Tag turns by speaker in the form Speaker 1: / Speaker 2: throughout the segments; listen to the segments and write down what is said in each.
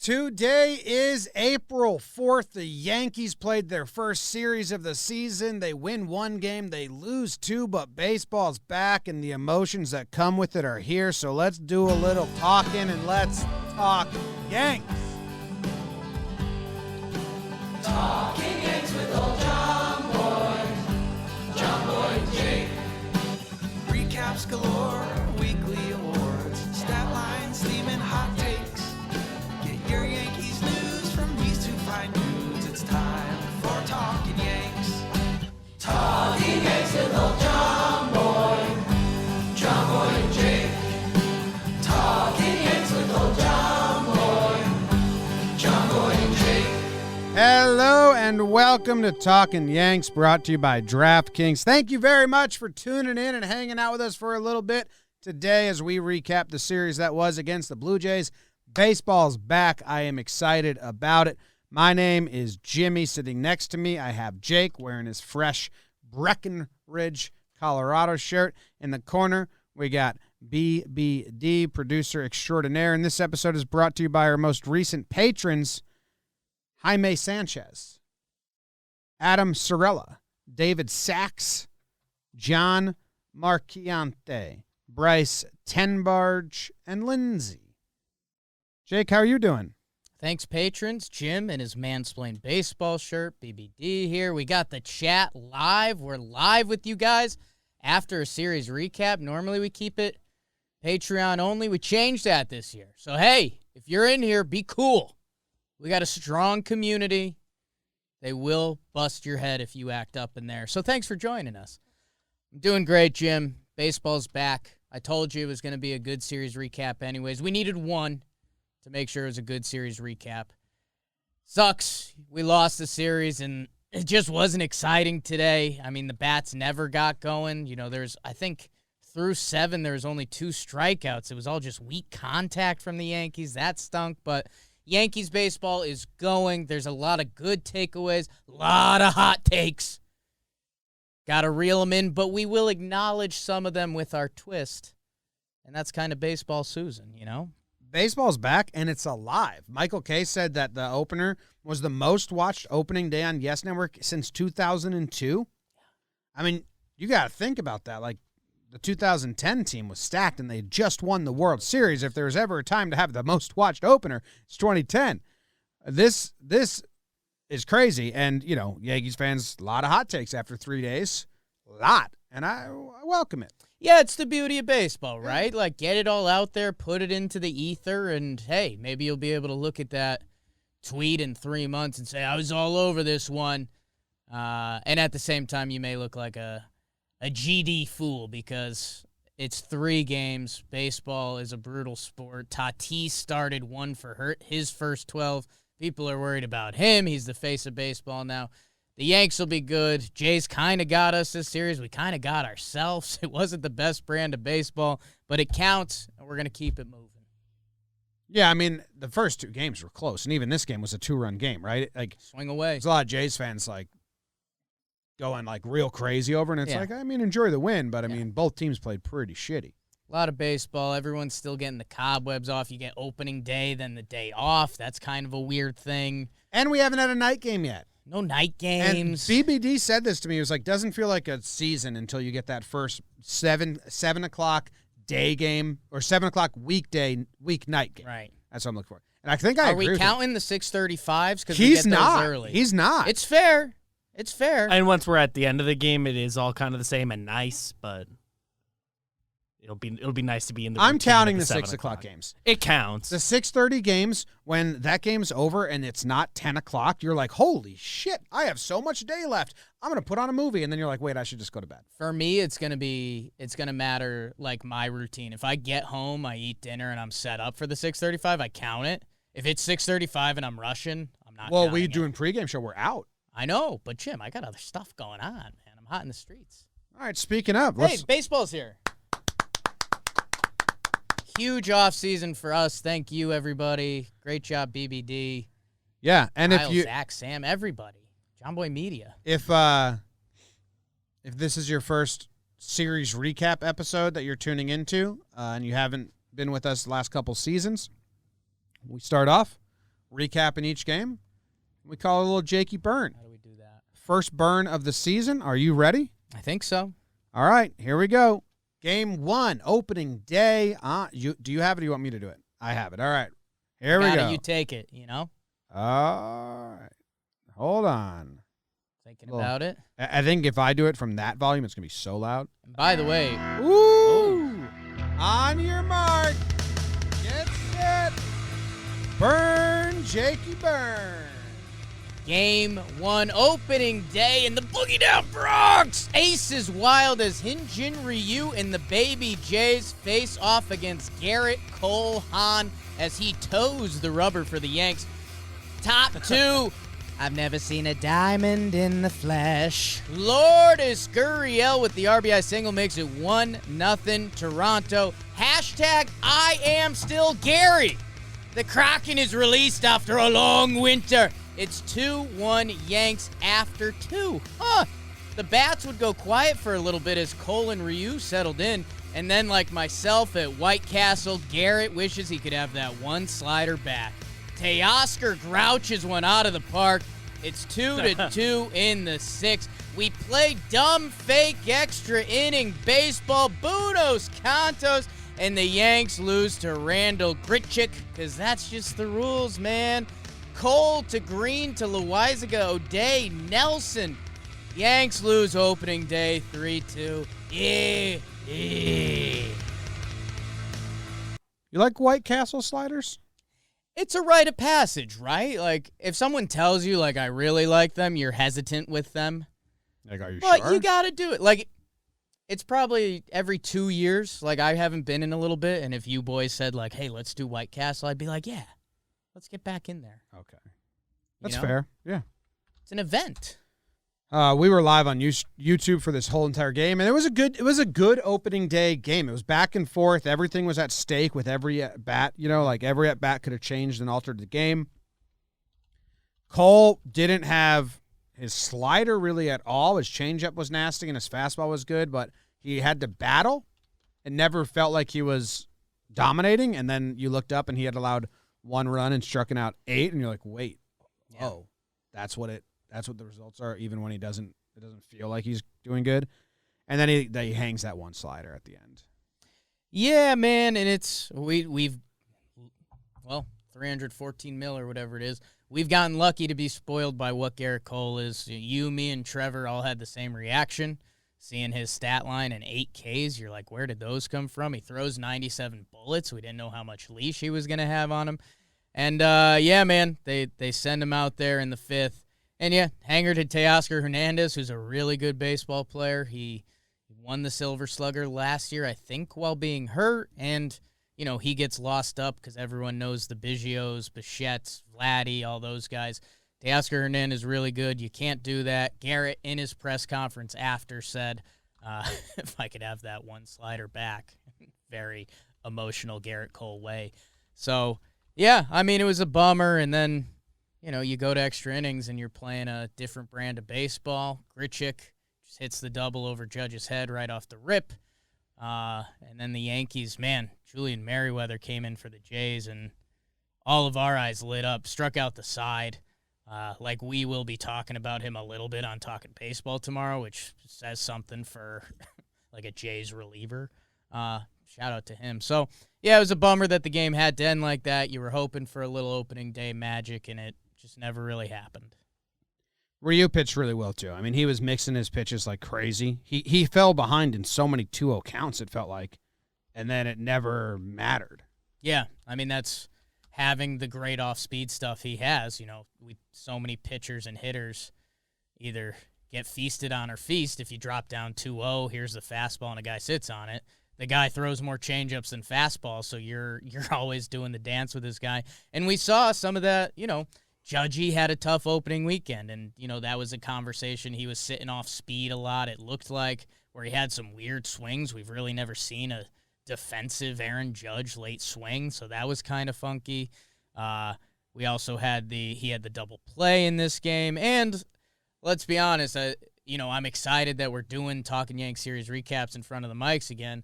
Speaker 1: Today is April 4th. The Yankees played their first series of the season. They win one game, they lose two, but baseball's back and the emotions that come with it are here. So let's do a little talking and let's talk Yanks.
Speaker 2: Talking Yanks with old John Boy and Jake. Recaps galore, weekly awards, stat lines, theme and hot takes. Get your Yankees news from these two fine dudes. It's time for Talking Yanks. Talking Yanks with old John Boy and Jake. Talking Yanks with old John Boy and Jake.
Speaker 1: Hello and welcome to Talking Yanks, brought to you by DraftKings. Thank you very much for tuning in and hanging out with us for a little bit today as we recap the series that was against the Blue Jays. Baseball's back. I am excited about it. My name is Jimmy. Sitting next to me, I have Jake wearing his fresh Breckenridge, Colorado shirt. In the corner, we got BBD, producer extraordinaire. And this episode is brought to you by our most recent patrons, Jaime Sanchez, Adam Sorella, David Sachs, John Marchiante, Bryce Tenbarge, and Lindsay. Jake, how are you doing?
Speaker 3: Thanks, patrons. Jim in his Mansplain Baseball shirt. BBD here. We got the chat live. We're live with you guys after a series recap. Normally we keep it Patreon only. We changed that this year. So, hey, if you're in here, be cool. We got a strong community. They will bust your head if you act up in there. So thanks for joining us. I'm doing great, Jim. Baseball's back. I told you it was going to be a good series recap anyways. We needed one to make sure it was a good series recap. Sucks. We lost the series, and it just wasn't exciting today. I mean, the bats never got going. You know, I think through 7, there was only 2 strikeouts. It was all just weak contact from the Yankees. That stunk, but Yankees baseball is going. There's a lot of good takeaways, a lot of hot takes. Got to reel them in, but we will acknowledge some of them with our twist. And that's kind of baseball Susan, you know?
Speaker 1: Baseball's back, and it's alive. Michael Kay said that the opener was the most watched opening day on Yes Network since 2002. I mean, you got to think about that. Like, the 2010 team was stacked, and they just won the World Series. If there was ever a time to have the most watched opener, it's 2010. This is crazy. And, you know, Yankees fans, a lot of hot takes after 3 days. A lot. And I welcome it.
Speaker 3: Yeah, it's the beauty of baseball, right? Like, get it all out there, put it into the ether, and, hey, maybe you'll be able to look at that tweet in 3 months and say, I was all over this one. And at the same time, you may look like a GD fool because it's 3 games. Baseball is a brutal sport. Tatis started 1 for his first 12. People are worried about him. He's the face of baseball now. The Yanks will be good. Jays kind of got us this series. We kind of got ourselves. It wasn't the best brand of baseball, but it counts, and we're going to keep it moving.
Speaker 1: Yeah, I mean, the first 2 games were close, and even this game was a 2-run game, right? Like,
Speaker 3: swing away.
Speaker 1: There's a lot of Jays fans, like, going, like, real crazy over, and it's like, I mean, enjoy the win, but, I mean, both teams played pretty shitty.
Speaker 3: A lot of baseball. Everyone's still getting the cobwebs off. You get opening day, then the day off. That's kind of a weird thing.
Speaker 1: And we haven't had a night game yet.
Speaker 3: No night games.
Speaker 1: And BBD said this to me. He was like, doesn't feel like a season until you get that first 7 o'clock day game or 7 o'clock weeknight game.
Speaker 3: Right.
Speaker 1: That's what I'm looking for. And I think I agree.
Speaker 3: Are we
Speaker 1: with
Speaker 3: counting
Speaker 1: him.
Speaker 3: the 6:35s? Because
Speaker 1: he's
Speaker 3: we get
Speaker 1: not.
Speaker 3: those early.
Speaker 1: He's not.
Speaker 3: It's fair. It's fair.
Speaker 4: And once we're at the end of the game, it is all kind of the same and nice, but it'll be nice to be in the.
Speaker 1: I'm counting the
Speaker 4: 7
Speaker 1: 6 o'clock games.
Speaker 4: It counts.
Speaker 1: The 6:30 games, when that game's over and it's not 10 o'clock, you're like, holy shit, I have so much day left. I'm going to put on a movie. And then you're like, wait, I should just go to bed.
Speaker 3: For me, it's going to matter like my routine. If I get home, I eat dinner, and I'm set up for the 6:35, I count it. If it's 6:35 and I'm rushing, I'm not.
Speaker 1: Well, we doing pregame show. We're out.
Speaker 3: I know, but Jim, I got other stuff going on, man. I'm hot in the streets.
Speaker 1: All right, speaking of.
Speaker 3: Hey, baseball's here. Huge offseason for us. Thank you, everybody. Great job, BBD.
Speaker 1: Yeah, and
Speaker 3: Kyle,
Speaker 1: if you
Speaker 3: Zach, Sam, everybody. John Boy Media.
Speaker 1: If this is your first series recap episode that you're tuning into, and you haven't been with us the last couple seasons, we start off recapping each game. We call it a little Jakey burn.
Speaker 3: How do we do that?
Speaker 1: First burn of the season. Are you ready?
Speaker 3: I think so.
Speaker 1: All right, here we go. Game 1, opening day. Do you have it or do you want me to do it? I have it. All right, here we go.
Speaker 3: You take it, you know?
Speaker 1: All right. Hold on.
Speaker 3: Thinking about it.
Speaker 1: I think if I do it from that volume, it's going to be so loud.
Speaker 3: And by the way,
Speaker 1: Ooh! On your mark. Get set. Burn, Jakey, burn.
Speaker 3: Game 1 opening day in the Boogie Down Bronx. Aces wild as Hyunjin Ryu and the Baby Jays face off against Garrett Cole Haan as he toes the rubber for the Yanks. Top 2. I've never seen a diamond in the flesh. Lourdes Gurriel with the RBI single makes it 1-0 Toronto. Hashtag I am still Gary. The Kraken is released after a long winter. It's 2-1 Yanks after 2. The bats would go quiet for a little bit as Cole and Ryu settled in. And then, like myself at White Castle, Garrett wishes he could have that one slider back. Teoscar grouches one out of the park. It's 2-2 in the 6th. We play dumb, fake, extra inning baseball. Buenos Cantos. And the Yanks lose to Randall Grichuk because that's just the rules, man. Cole to Green to Loizaga, O'Day, Nelson. Yanks lose opening day 3-2. Yeah.
Speaker 1: You like White Castle sliders?
Speaker 3: It's a rite of passage, right? Like, if someone tells you, like, I really like them, you're hesitant with them.
Speaker 1: Like, are you
Speaker 3: but
Speaker 1: sure?
Speaker 3: You got to do it. Like, it's probably every 2 years. Like, I haven't been in a little bit, and if you boys said, like, hey, let's do White Castle, I'd be like, yeah, let's get back in there.
Speaker 1: Okay. That's fair. Yeah.
Speaker 3: It's an event.
Speaker 1: We were live on YouTube for this whole entire game, and it was a good opening day game. It was back and forth. Everything was at stake with every at bat. You know, like every at bat could have changed and altered the game. Cole didn't have his slider really at all. His changeup was nasty, and his fastball was good, but he had to battle. It never felt like he was dominating. And then you looked up, and he had allowed 1 run and struck out 8, and you're like, wait, oh, that's what the results are, even when it doesn't feel like he's doing good. And then he hangs that one slider at the end.
Speaker 3: Yeah, man, and it's we've 314 mil or whatever it is. We've gotten lucky to be spoiled by what Garrett Cole is. You, me, and Trevor all had the same reaction. Seeing his stat line and 8 Ks, you're like, where did those come from? He throws 97 bullets. We didn't know how much leash he was going to have on him. And, yeah, man, they send him out there in the 5th. And, yeah, hanger to Teoscar Hernandez, who's a really good baseball player. He won the Silver Slugger last year, I think, while being hurt. And, you know, he gets lost up because everyone knows the Biggios, Bichettes, Vladdy, all those guys. Teoscar Hernandez is really good. You can't do that. Garrett, in his press conference after, said, if I could have that one slider back. Very emotional Garrett Cole way. So, yeah, I mean, it was a bummer. And then, you know, you go to extra innings and you're playing a different brand of baseball. Grichuk just hits the double over Judge's head right off the rip. And then the Yankees, man, Julian Merriweather came in for the Jays, and all of our eyes lit up, struck out the side. Like we will be talking about him a little bit on Talking Baseball tomorrow, which says something for like a Jays reliever. Shout out to him. So, yeah, it was a bummer that the game had to end like that. You were hoping for a little opening day magic, and it just never really happened.
Speaker 1: Ryu pitched really well, too. I mean, he was mixing his pitches like crazy. He fell behind in so many 2-0 counts, it felt like, and then it never mattered.
Speaker 3: Yeah, I mean, that's having the great off-speed stuff he has. You know, so many pitchers and hitters either get feasted on or feast. If you drop down 2-0, here's the fastball, and a guy sits on it. The guy throws more changeups than fastballs, so you're always doing the dance with this guy. And we saw some of that, you know, Judgy had a tough opening weekend, and, you know, that was a conversation. He was sitting off speed a lot, it looked like, where he had some weird swings. We've really never seen a defensive Aaron Judge late swing, so that was kind of funky. We also had he had the double play in this game, and let's be honest, I'm excited that we're doing Talking Yanks series recaps in front of the mics again.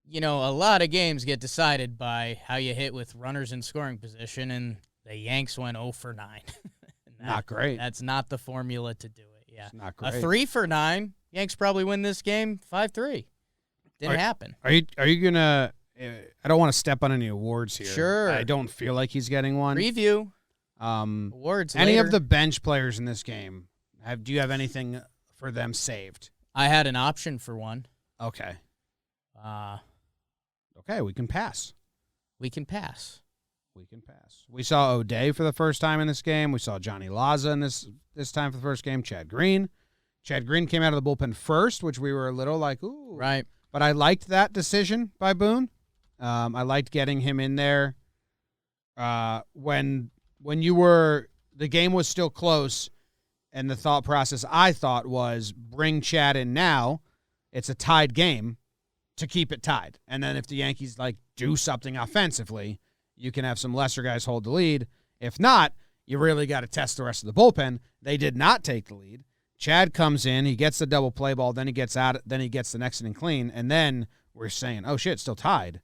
Speaker 3: You know, a lot of games get decided by how you hit with runners in scoring position, and The Yanks went 0 for 9.
Speaker 1: Not great.
Speaker 3: That's not the formula to do it. Yeah.
Speaker 1: It's not great.
Speaker 3: A 3 for 9. Yanks probably win this game 5-3. Didn't happen.
Speaker 1: Are you gonna? I don't want to step on any awards here.
Speaker 3: Sure.
Speaker 1: I don't feel like he's getting one.
Speaker 3: Preview. Awards.
Speaker 1: Any
Speaker 3: later.
Speaker 1: of the bench players in this game? Do you have anything for them saved?
Speaker 3: I had an option for one.
Speaker 1: Okay.
Speaker 3: Uh,
Speaker 1: Okay, we can pass.
Speaker 3: we can pass.
Speaker 1: We can pass. We saw O'Day for the first time in this game. We saw Johnny Laza in this time for the first game. Chad Green. Chad Green came out of the bullpen first, which we were a little like, ooh.
Speaker 3: Right.
Speaker 1: But I liked that decision by Boone. I liked getting him in there when the game was still close, and the thought process I thought was bring Chad in now. It's a tied game to keep it tied. And then if the Yankees do something offensively, you can have some lesser guys hold the lead. If not, you really got to test the rest of the bullpen. They did not take the lead. Chad comes in, he gets the double play ball, then he gets out, then he gets the next inning clean, and then we're saying, oh shit, it's still tied.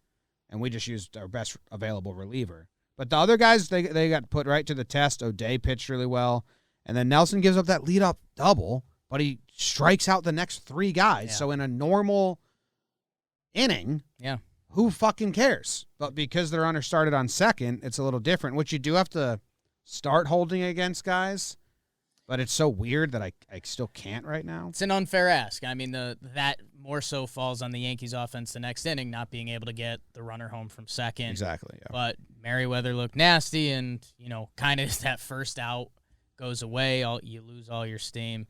Speaker 1: And we just used our best available reliever. But the other guys, they got put right to the test. O'Day pitched really well. And then Nelson gives up that lead-up double, but he strikes out the next 3 guys.
Speaker 3: Yeah.
Speaker 1: So in a normal inning, who fucking cares? But because they're understarted on second, it's a little different, which you do have to start holding against guys. But it's so weird that I still can't right now.
Speaker 3: It's an unfair ask. I mean, that more so falls on the Yankees offense the next inning, not being able to get the runner home from second.
Speaker 1: Exactly, yeah.
Speaker 3: But Merriweather looked nasty, and, kind of that first out goes away. You lose all your steam.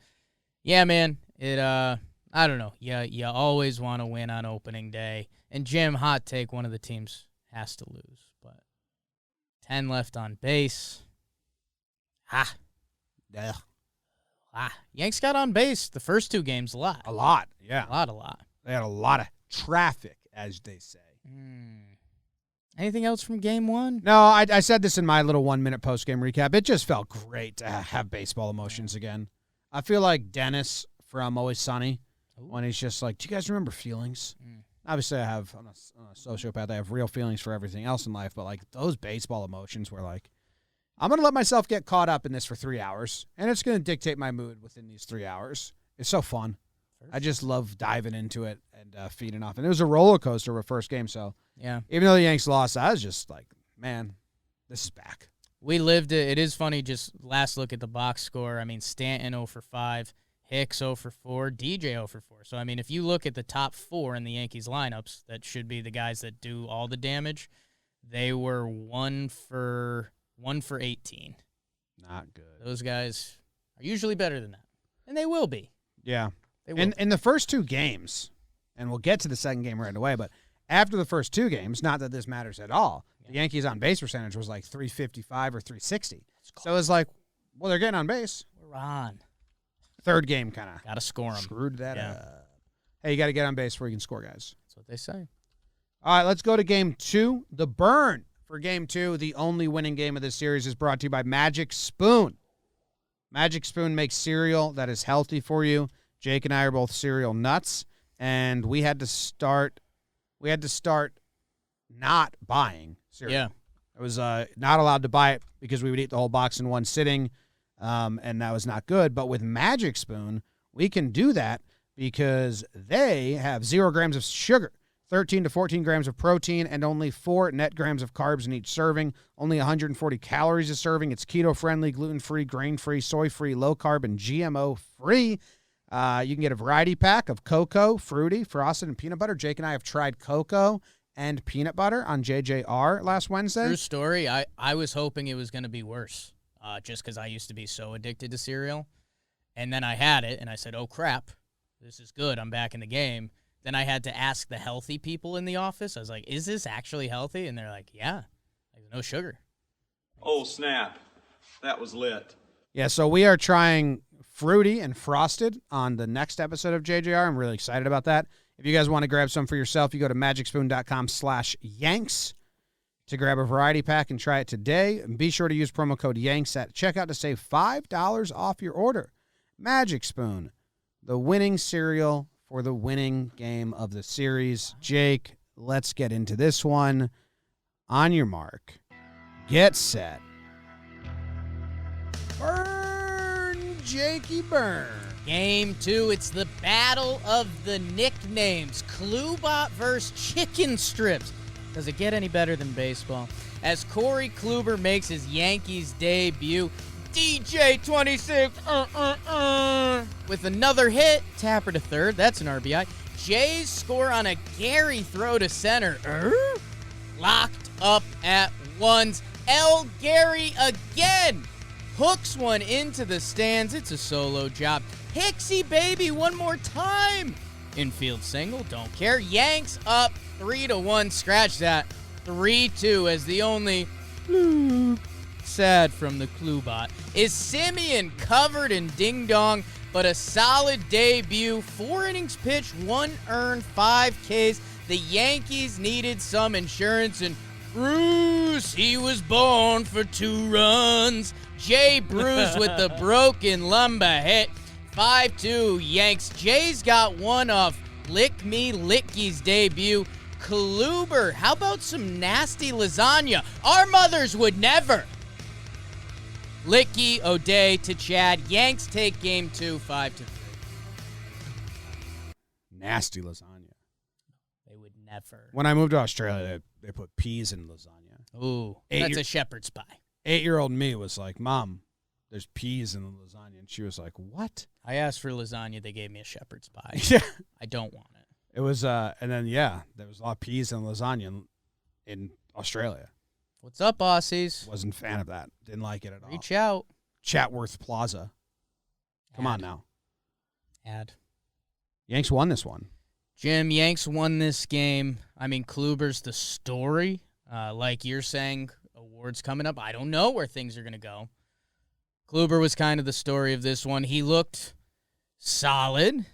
Speaker 3: Yeah, man, I don't know. You always want to win on opening day. And Jim, hot take, one of the teams has to lose. But 10 left on base.
Speaker 1: Yeah.
Speaker 3: Yanks got on base the first 2 games a lot.
Speaker 1: A lot, yeah.
Speaker 3: A lot.
Speaker 1: They had a lot of traffic, as they say.
Speaker 3: Anything else from game 1?
Speaker 1: No, I said this in my little 1-minute post-game recap. It just felt great to have baseball emotions again. I feel like Dennis from Always Sunny when he's just like, do you guys remember feelings? Obviously, I'm a sociopath. I have real feelings for everything else in life, but those baseball emotions were I'm going to let myself get caught up in this for 3 hours, and it's going to dictate my mood within these 3 hours. It's so fun. I just love diving into it and feeding off. And it was a roller coaster of a first game, so
Speaker 3: yeah.
Speaker 1: Even though the Yanks lost, I was just like, man, this is back.
Speaker 3: We lived it. It is funny, just last look at the box score. I mean, Stanton 0 for 5, Hicks 0 for 4, DJ 0 for 4. So, I mean, if you look at the top 4 in the Yankees lineups, that should be the guys that do all the damage, they were 1 for 18.
Speaker 1: Not good.
Speaker 3: Those guys are usually better than that. And they will be.
Speaker 1: Yeah.
Speaker 3: They will.
Speaker 1: In the first 2 games, and we'll get to the second game right away, but after the first 2 games, not that this matters at all, the Yankees on base percentage was 355 or 360. So it was well, they're getting on base.
Speaker 3: We're on.
Speaker 1: Third game kind of
Speaker 3: got to score them.
Speaker 1: Screwed that up. Hey, you got to get on base before you can score, guys.
Speaker 3: That's what they say.
Speaker 1: All right, let's go to game 2. The burn for game 2, the only winning game of this series, is brought to you by Magic Spoon. Magic Spoon makes cereal that is healthy for you. Jake and I are both cereal nuts, and we had to start not buying cereal.
Speaker 3: Yeah.
Speaker 1: I was not allowed to buy it because we would eat the whole box in one sitting, and that was not good. But with Magic Spoon, we can do that because they have 0 grams of sugar, 13 to 14 grams of protein, and only 4 net grams of carbs in each serving. Only 140 calories a serving. It's keto-friendly, gluten-free, grain-free, soy-free, low-carb, and GMO-free. You can get a variety pack of cocoa, fruity, frosted, and peanut butter. Jake and I have tried cocoa and peanut butter on JJR last Wednesday.
Speaker 3: True story. I was hoping it was going to be worse just because I used to be so addicted to cereal. And then I had it, and I said, oh, crap, this is good. I'm back in the game. Then I had to ask the healthy people in the office. I was like, is this actually healthy? And they're like, yeah, no sugar.
Speaker 5: Oh, snap. That was lit.
Speaker 1: Yeah, so we are trying fruity and frosted on the next episode of JJR. I'm really excited about that. If you guys want to grab some for yourself, you go to magicspoon.com/Yanks to grab a variety pack and try it today. And be sure to use promo code Yanks at checkout to save $5 off your order. Magic Spoon, the winning cereal for the winning game of the series. Jake, let's get into this one. On your mark, get set, Jakey Byrne.
Speaker 3: Game 2, it's the battle of the nicknames. Klubot versus Chicken Strips. Does it get any better than baseball? As Corey Kluber makes his Yankees debut, DJ 26 with another hit. Tapper to third. That's an RBI. Jays score on a Gary throw to center. Locked up at ones. El Gary again. Hooks one into the stands. It's a solo job. Hixie baby one more time. Infield single. Don't care. Yanks up 3-1. Scratch that. 3-2 as the only sad from the Klubot is Simeon, covered in ding-dong, but a solid debut. 4 innings pitched, 1 earned, 5 Ks. The Yankees needed some insurance, and Bruce, he was born for 2 runs. Jay Bruce with the broken lumber hit. 5-2 Yanks. Jays got one off Lick Me Licky's debut. Kluber, how about some nasty lasagna? Our mothers would never. Licky, O'Day to Chad. Yanks take game 2, 5-3.
Speaker 1: Nasty lasagna.
Speaker 3: They would never.
Speaker 1: When I moved to Australia, they put peas in lasagna.
Speaker 3: Ooh, that's a shepherd's pie.
Speaker 1: 8-year-old me was like, Mom, there's peas in the lasagna. And she was like, what?
Speaker 3: I asked for lasagna. They gave me a shepherd's pie.
Speaker 1: Yeah.
Speaker 3: I don't want it.
Speaker 1: It was, and then, yeah, there was a lot of peas in lasagna in Australia.
Speaker 3: What's up, Aussies?
Speaker 1: Wasn't a fan of that. Didn't like it at all.
Speaker 3: Reach out.
Speaker 1: Chatworth Plaza. Come on
Speaker 3: Ad.
Speaker 1: now.
Speaker 3: Ad.
Speaker 1: Yanks won this one.
Speaker 3: Jim, Yanks won this game. I mean, Kluber's the story. Like you're saying, awards coming up. I don't know where things are going to go. Kluber was kind of the story of this one. He looked solid.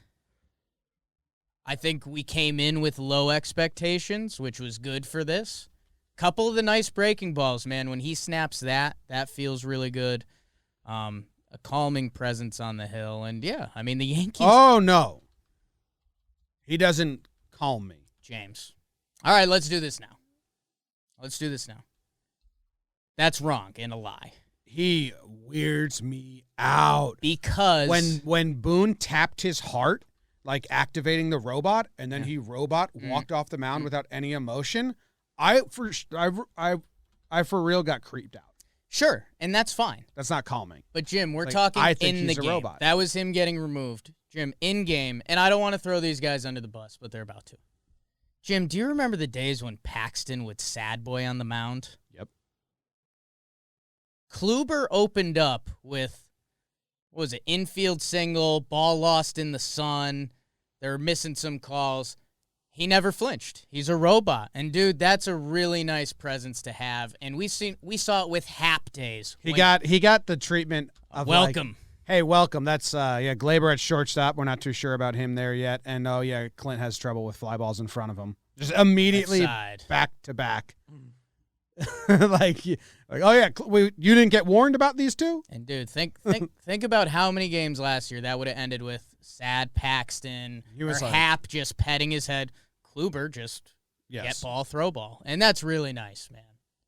Speaker 3: I think we came in with low expectations, which was good for this. Couple of the nice breaking balls, man. When he snaps that feels really good. A calming presence on the hill. And, yeah, I mean, the Yankees.
Speaker 1: Oh, no. He doesn't calm me.
Speaker 3: James. All right, let's do this now. That's wrong and a lie.
Speaker 1: He weirds me out.
Speaker 3: Because
Speaker 1: when Boone tapped his heart, like activating the robot, and then he walked off the mound without any emotion, I for real got creeped out.
Speaker 3: Sure, and that's fine.
Speaker 1: That's not calming.
Speaker 3: But Jim, we're
Speaker 1: Like,
Speaker 3: talking
Speaker 1: I think
Speaker 3: in the
Speaker 1: he's a
Speaker 3: game.
Speaker 1: robot.
Speaker 3: That was him getting removed. Jim, in game, and I don't want to throw these guys under the bus, but they're about to. Jim, do you remember the days when Paxton would sad boy on the mound?
Speaker 1: Yep.
Speaker 3: Kluber opened up with, what was it, infield single, ball lost in the sun. They were missing some calls. He never flinched. He's a robot. And, dude, that's a really nice presence to have. And we saw it with Hap days.
Speaker 1: He got the treatment of
Speaker 3: welcome.
Speaker 1: Like, hey, welcome. That's Glaber at shortstop. We're not too sure about him there yet. And Clint has trouble with fly balls in front of him. Just immediately back to back. like, oh yeah, you didn't get warned about these two?
Speaker 3: And dude, think about how many games last year that would have ended with sad Paxton or Hap just petting his head. Kluber just get ball, throw ball. And that's really nice, man.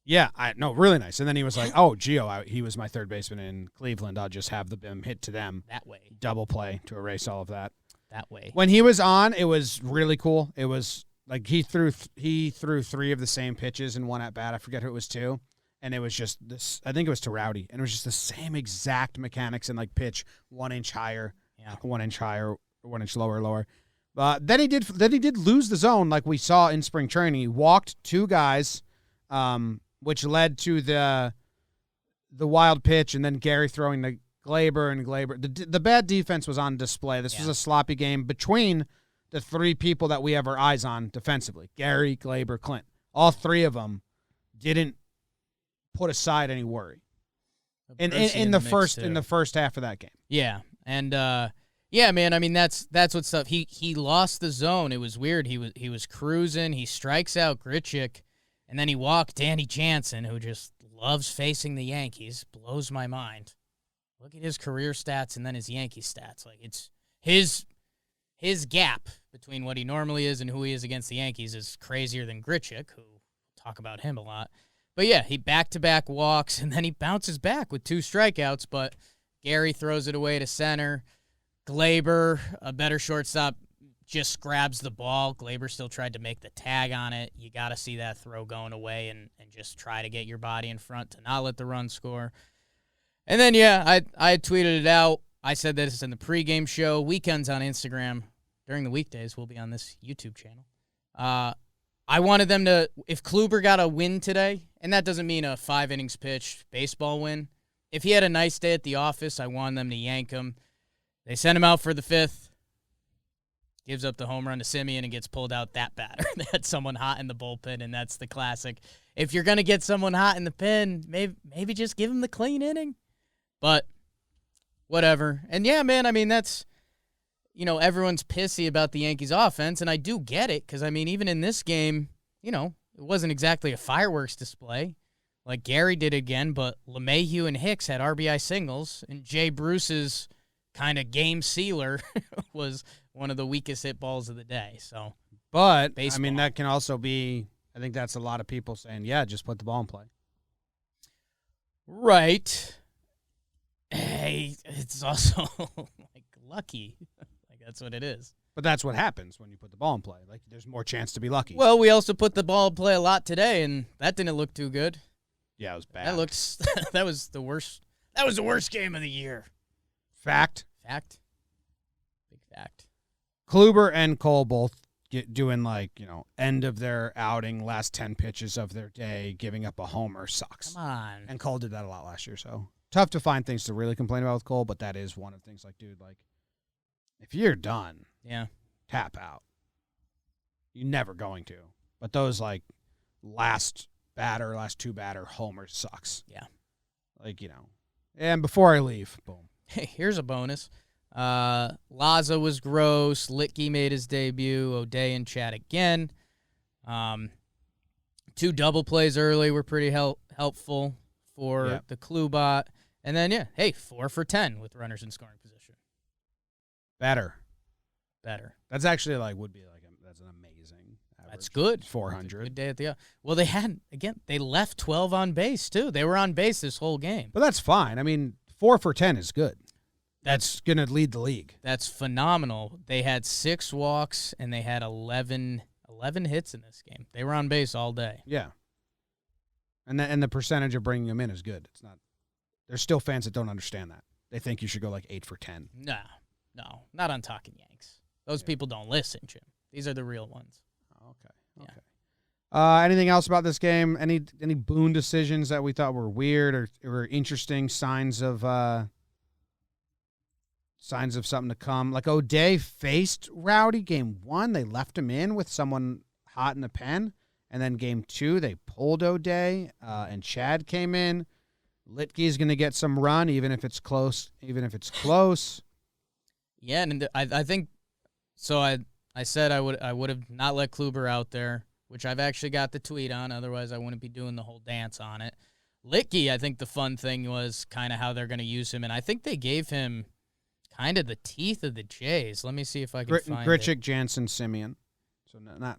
Speaker 1: Yeah, really nice. And then he was like, oh, Gio, he was my third baseman in Cleveland. I'll just have the BIM hit to them.
Speaker 3: That way.
Speaker 1: Double play to erase all of that.
Speaker 3: That way.
Speaker 1: When he was on, it was really cool. It was like he threw 3 of the same pitches in one at bat. I forget who it was to. And it was just this, I think it was to Rowdy. And it was just the same exact mechanics and like pitch 1 inch higher, 1 inch higher, 1 inch lower. But then he did lose the zone like we saw in spring training. He walked 2 guys, which led to the wild pitch, and then Gary throwing the Glaber. The bad defense was on display. This was a sloppy game between the 3 people that we have our eyes on defensively: Gary, Glaber, Clint. All 3 of them didn't put aside any worry in the first half of that game.
Speaker 3: Yeah, and yeah, man. I mean, that's what's up. He lost the zone. It was weird. He was cruising. He strikes out Grichuk. And then he walked Danny Jansen, who just loves facing the Yankees. Blows my mind. Look at his career stats and then his Yankee stats. Like, it's his gap between what he normally is and who he is against the Yankees is crazier than Grichuk, who talk about him a lot. But yeah, he back-to-back walks, and then he bounces back with 2 strikeouts. But Gary throws it away to center. Glaber, a better shortstop, just grabs the ball. Glaber still tried to make the tag on it. You got to see that throw going away and just try to get your body in front to not let the run score. And then, I had tweeted it out. I said this in the pregame show. Weekends on Instagram. During the weekdays, we'll be on this YouTube channel. I wanted them to, if Kluber got a win today, and that doesn't mean a 5 innings pitched baseball win. If he had a nice day at the office, I wanted them to yank him. They sent him out for the 5th. Gives up the home run to Simeon and gets pulled out that batter. They had someone hot in the bullpen, and that's the classic. If you're going to get someone hot in the pen, maybe just give him the clean inning. But whatever. And yeah, man, I mean, that's, everyone's pissy about the Yankees offense, and I do get it because, I mean, even in this game, it wasn't exactly a fireworks display like Gary did again, but LeMahieu and Hicks had RBI singles, and Jay Bruce's kind of game sealer was one of the weakest hit balls of the day. So,
Speaker 1: but
Speaker 3: baseball.
Speaker 1: I mean, that can also be, I think that's a lot of people saying, yeah, just put the ball in play.
Speaker 3: Right. Hey, it's also like lucky. Like that's what it is.
Speaker 1: But that's what happens when you put the ball in play. Like there's more chance to be lucky.
Speaker 3: Well, we also put the ball in play a lot today, and that didn't look too good.
Speaker 1: Yeah, it was bad.
Speaker 3: That was the worst. That was the worst game of the year.
Speaker 1: Fact.
Speaker 3: Big fact.
Speaker 1: Kluber and Cole both doing end of their outing, last 10 pitches of their day, giving up a homer sucks.
Speaker 3: Come on.
Speaker 1: And Cole did that a lot last year, so tough to find things to really complain about with Cole, but that is one of the things dude, if you're done, tap out. You're never going to. But those last two batter homers sucks.
Speaker 3: Yeah.
Speaker 1: And before I leave, boom.
Speaker 3: Hey, here's a bonus. Laza was gross. Litke made his debut. O'Day and Chad again. 2 double plays early were pretty helpful for the Klubot. And then, 4 for 10 with runners in scoring position.
Speaker 1: Better. That's actually that's an amazing average.
Speaker 3: That's good.
Speaker 1: 400.
Speaker 3: Good day at the. Well, they left 12 on base too. They were on base this whole game.
Speaker 1: But that's fine. I mean, 4 for 10 is good. That's going to lead the league.
Speaker 3: That's phenomenal. They had 6 walks and they had 11 hits in this game. They were on base all day.
Speaker 1: Yeah. And the percentage of bringing them in is good. It's not. There's still fans that don't understand that. They think you should go 8 for 10.
Speaker 3: No, not on Talking Yanks. Those people don't listen, Jim. These are the real ones.
Speaker 1: Okay. Anything else about this game? Any Boone decisions that we thought were weird or interesting signs of something to come? O'Day faced Rowdy game 1. They left him in with someone hot in the pen. And then game 2, they pulled O'Day, and Chad came in. Litke's going to get some run, even if it's close.
Speaker 3: Yeah, and I think so. I said I would have not let Kluber out there, which I've actually got the tweet on. Otherwise, I wouldn't be doing the whole dance on it. Litke, I think the fun thing was kind of how they're going to use him, and I think they gave him kind of the teeth of the Jays. Let me see if I can find
Speaker 1: Grichuk,
Speaker 3: it.
Speaker 1: Jansen, Simeon. So not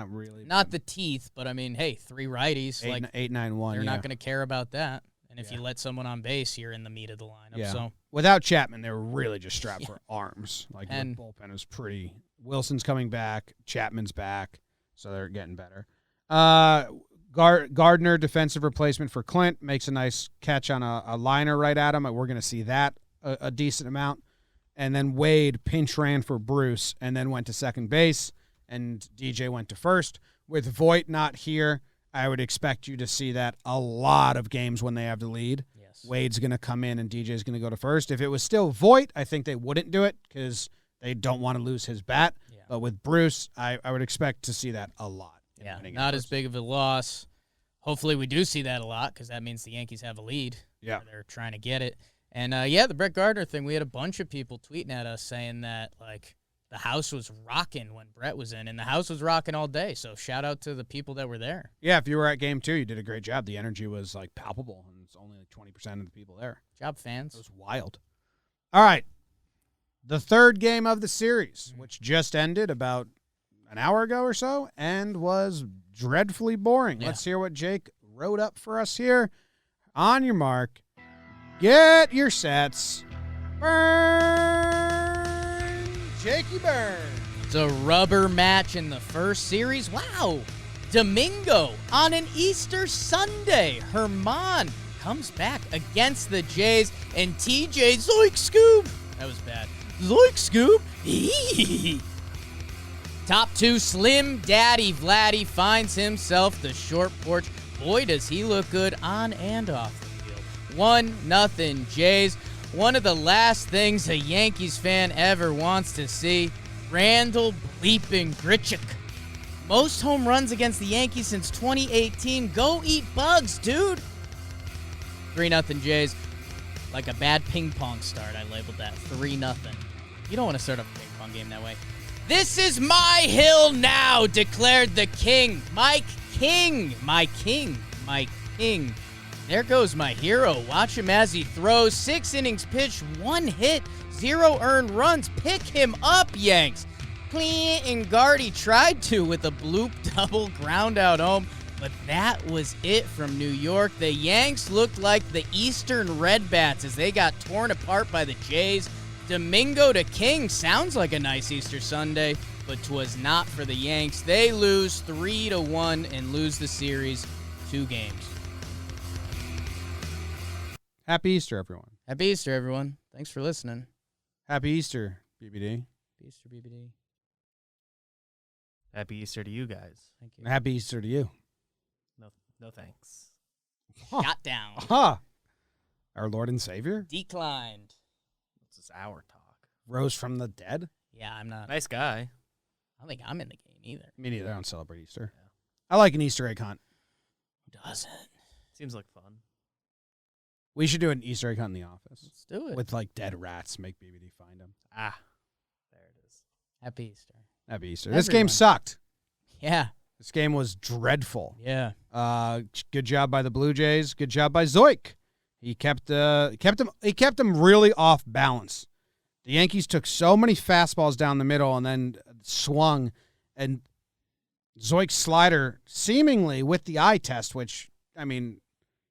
Speaker 1: really.
Speaker 3: Not the teeth, but I mean, hey, 3 righties.
Speaker 1: 8-9-1.
Speaker 3: They're not going to care about that. And if you let someone on base, you're in the meat of the lineup.
Speaker 1: Yeah.
Speaker 3: So
Speaker 1: without Chapman, they were really just strapped for arms.
Speaker 3: And
Speaker 1: the bullpen is pretty. Wilson's coming back. Chapman's back, so they're getting better. Gardner, defensive replacement for Clint, makes a nice catch on a liner right at him. We're going to see that a decent amount. And then Wade pinch ran for Bruce and then went to second base, and DJ went to first. With Voit not here, I would expect you to see that a lot of games when they have the lead.
Speaker 3: Yes.
Speaker 1: Wade's going to come in and DJ's going to go to first. If it was still Voit, I think they wouldn't do it because they don't want to lose his bat. Yeah. But with Bruce, I would expect to see that a lot.
Speaker 3: Yeah, not as big of a loss. Hopefully we do see that a lot because that means the Yankees have a lead.
Speaker 1: Yeah.
Speaker 3: They're trying to get it. And, the Brett Gardner thing, we had a bunch of people tweeting at us saying that, the house was rocking when Brett was in, and the house was rocking all day. So shout out to the people that were there.
Speaker 1: Yeah, if you were at game 2, you did a great job. The energy was palpable, and it's only 20% of the people there.
Speaker 3: Job, fans.
Speaker 1: It was wild. All right, the third game of the series, which just ended about an hour ago or so, and was dreadfully boring.
Speaker 3: Yeah.
Speaker 1: Let's hear what Jake wrote up for us here. On your mark, get your sets. Burn! Jakey Burn.
Speaker 3: It's a rubber match in the first series. Wow. Domingo on an Easter Sunday. Herman comes back against the Jays, and TJ Zoik Scoop. That was bad. Zoik Scoop. Top 2, Slim Daddy Vladdy finds himself the short porch. Boy, does he look good on and off the field. 1-0 Jays. One of the last things a Yankees fan ever wants to see. Randall bleeping Grichuk. Most home runs against the Yankees since 2018. Go eat bugs, dude. 3-0 Jays. Like a bad ping pong start, I labeled that. 3-0. You don't want to start a ping pong game that way. This is my hill now, declared the king. Mike King. My king. My king. There goes my hero. Watch him as he throws. 6 innings pitched, 1 hit, 0 earned runs. Pick him up, Yanks. Clint and Gardy tried to with a bloop double ground out home, but that was it from New York. The Yanks looked like the Eastern Redbats as they got torn apart by the Jays. Domingo to King sounds like a nice Easter Sunday, but 'twas not for the Yanks. They lose 3-1 and lose the series 2 games.
Speaker 1: Happy Easter, everyone.
Speaker 3: Happy Easter, everyone. Thanks for listening.
Speaker 1: Happy Easter, BBD.
Speaker 3: Happy Easter, BBD.
Speaker 4: Happy Easter to you guys.
Speaker 3: Thank you.
Speaker 1: And happy Easter to you.
Speaker 4: No thanks.
Speaker 3: Shot down.
Speaker 1: Huh. Our Lord and Savior
Speaker 3: Declined.
Speaker 4: This is our talk.
Speaker 1: rose from the dead.
Speaker 3: Yeah, I'm not.
Speaker 4: Nice guy.
Speaker 3: I don't think I'm in the game either.
Speaker 1: Me neither. I don't celebrate Easter. Yeah. I like an Easter egg hunt.
Speaker 3: Who doesn't?
Speaker 4: Seems like fun.
Speaker 1: We should do an Easter egg hunt in the office.
Speaker 3: Let's do it.
Speaker 1: With like dead rats. Make BBD find them.
Speaker 4: Ah, there it is.
Speaker 3: Happy Easter.
Speaker 1: Happy Easter.
Speaker 3: Everyone.
Speaker 1: This game sucked.
Speaker 3: Yeah.
Speaker 1: This game was dreadful.
Speaker 3: Yeah.
Speaker 1: Good job by the Blue Jays. Good job by Zoik. He kept them really off balance. The Yankees took so many fastballs down the middle and then swung, and Zoik's slider seemingly with the eye test, which I mean,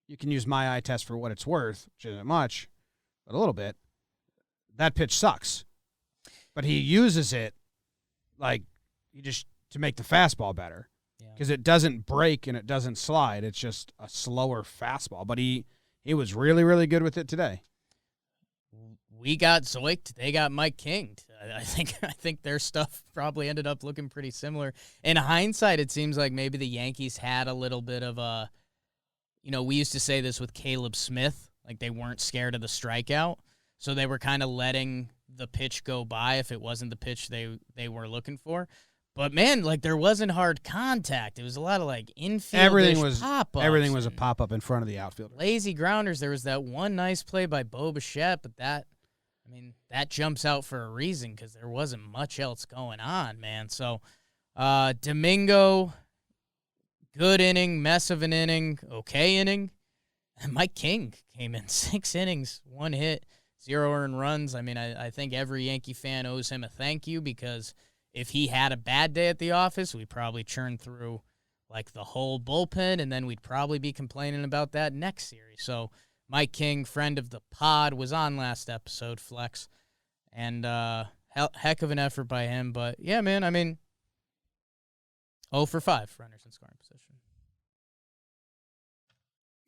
Speaker 1: you can use my eye test for what it's worth, which isn't much, but a little bit. That pitch sucks, but he uses it like to make the fastball better. Because it doesn't break and it doesn't slide. It's just a slower fastball. But he was really, really good with it today.
Speaker 3: We got Zoicked. They got Mike King. I think their stuff probably ended up looking pretty similar. In hindsight, it seems like maybe the Yankees had a little bit of a, we used to say this with Caleb Smith, like they weren't scared of the strikeout. So they were kind of letting the pitch go by if it wasn't the pitch they were looking for. But, man, like, there wasn't hard contact. It was a lot of, like, infield pop-ups.
Speaker 1: Everything was a pop-up in front of the outfielder.
Speaker 3: Lazy grounders. There was that one nice play by Bo Bichette, but that jumps out for a reason because there wasn't much else going on, man. So, Domingo, good inning, mess of an inning, okay inning. And Mike King came in 6 innings, 1 hit, 0 earned runs. I mean, I think every Yankee fan owes him a thank you because – if he had a bad day at the office, we'd probably churn through like the whole bullpen, and then we'd probably be complaining about that next series. So Mike King, friend of the pod, was on last episode, Flex, and heck of an effort by him. But, yeah, man, 0 for 5 runners in scoring position.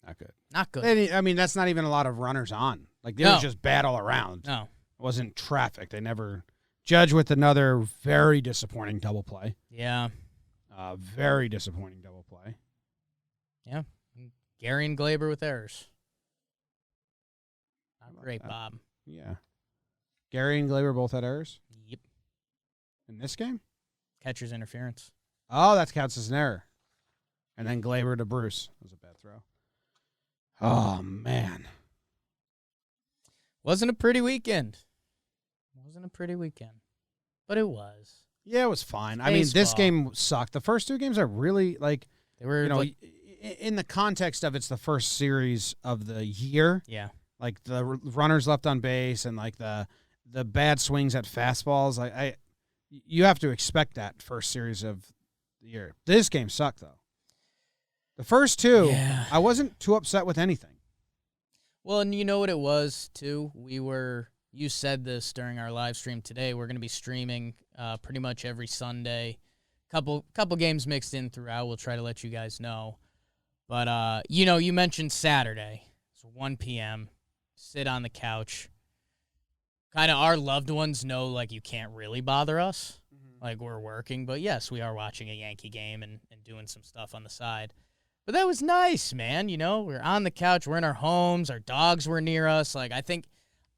Speaker 1: Not good.
Speaker 3: Not good.
Speaker 1: And, that's not even a lot of runners on. Like, they were just bad all around.
Speaker 3: No.
Speaker 1: It wasn't traffic. They never... Judge with another very disappointing double play.
Speaker 3: Yeah.
Speaker 1: Very disappointing double play.
Speaker 3: Yeah. Gary and Glaber with errors. Not great,
Speaker 1: that.
Speaker 3: Bob.
Speaker 1: Yeah. Gary and Glaber both had errors?
Speaker 3: Yep.
Speaker 1: In this game?
Speaker 3: Catcher's interference.
Speaker 1: Oh, that counts as an error. And then Glaber to Bruce. That was a bad throw. Oh, man.
Speaker 3: Wasn't a pretty weekend. But it was.
Speaker 1: Yeah, it was fine.
Speaker 3: Baseball.
Speaker 1: This game sucked. The first 2 games are really, like,
Speaker 3: they were,
Speaker 1: in the context of it's the first series of the year.
Speaker 3: Yeah.
Speaker 1: Like, the runners left on base and, like, the bad swings at fastballs. You have to expect that first series of the year. This game sucked, though. The first 2,
Speaker 3: yeah.
Speaker 1: I wasn't too upset with anything.
Speaker 3: Well, and you know what it was, too? We were you said this during our live stream today. We're going to be streaming pretty much every Sunday. Couple games mixed in throughout. We'll try to let you guys know. But, you mentioned Saturday. It's 1 p.m. Sit on the couch. Kind of our loved ones know, like, you can't really bother us. Like, we're working. But, yes, we are watching a Yankee game and doing some stuff on the side. But that was nice, man. We're on the couch. We're in our homes. Our dogs were near us. Like, I think